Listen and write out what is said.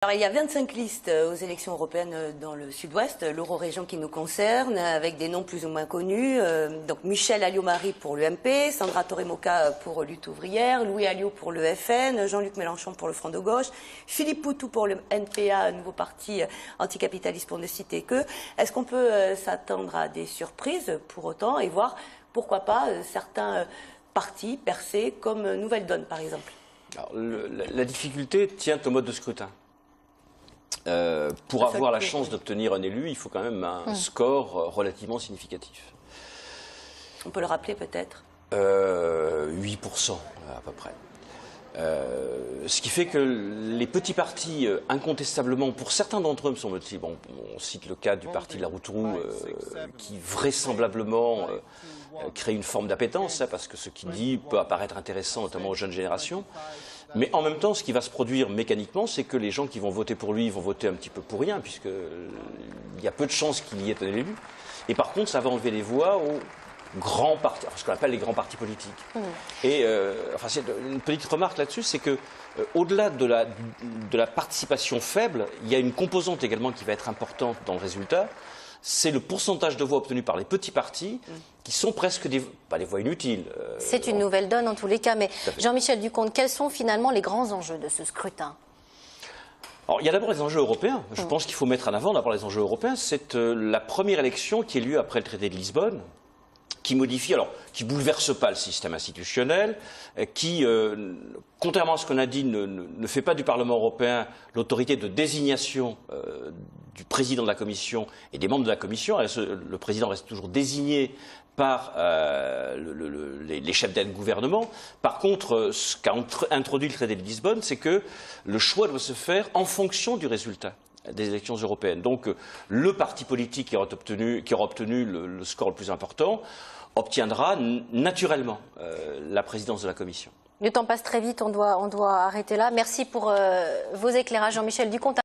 Alors, il y a 25 listes aux élections européennes dans le sud-ouest, l'Eurorégion qui nous concerne, avec des noms plus ou moins connus. Donc Michel Alliot-Marie pour l'UMP, Sandra Torre-Moca pour Lutte ouvrière, Louis Alliot pour le FN, Jean-Luc Mélenchon pour le Front de gauche, Philippe Poutou pour le NPA, un nouveau parti anticapitaliste pour ne citer que. Est-ce qu'on peut s'attendre à des surprises pour autant et voir, pourquoi pas, certains partis percer comme Nouvelle Donne par exemple? Alors, la difficulté tient au mode de scrutin. Pour avoir la chance d'obtenir un élu, il faut quand même un score relativement significatif. On peut le rappeler peut-être 8% à peu près. Ce qui fait que les petits partis, incontestablement, pour certains d'entre eux, me semble-t-il, bon, on cite le cas du parti de la Route-Roux, qui vraisemblablement crée une forme d'appétence, parce que ce qu'il dit peut apparaître intéressant, notamment aux jeunes générations. Mais en même temps, ce qui va se produire mécaniquement, c'est que les gens qui vont voter pour lui vont voter un petit peu pour rien, puisqu'il y a peu de chances qu'il y ait un élu. Et par contre, ça va enlever les voix aux grands partis, ce qu'on appelle les grands partis politiques. Et c'est une petite remarque là-dessus, c'est que au-delà de la participation faible, il y a une composante également qui va être importante dans le résultat. C'est le pourcentage de voix obtenus par les petits partis qui sont presque pas des voix inutiles. C'est une nouvelle donne en tous les cas. Mais Jean-Michel Ducomte, quels sont finalement les grands enjeux de ce scrutin? Alors, il y a d'abord les enjeux européens. Je pense qu'il faut mettre en avant d'abord les enjeux européens. C'est la première élection qui a lieu après le traité de Lisbonne, qui modifie, alors qui bouleverse pas le système institutionnel, qui, contrairement à ce qu'on a dit, ne fait pas du Parlement européen l'autorité de désignation du président de la Commission et des membres de la Commission. Le président reste toujours désigné par les chefs d'un gouvernement. Par contre, ce qu'a introduit le traité de Lisbonne, c'est que le choix doit se faire en fonction du résultat des élections européennes. Donc le parti politique qui aura obtenu le score le plus important obtiendra naturellement la présidence de la Commission. Le temps passe très vite, on doit arrêter là. Merci pour vos éclairages, Jean-Michel Ducomte.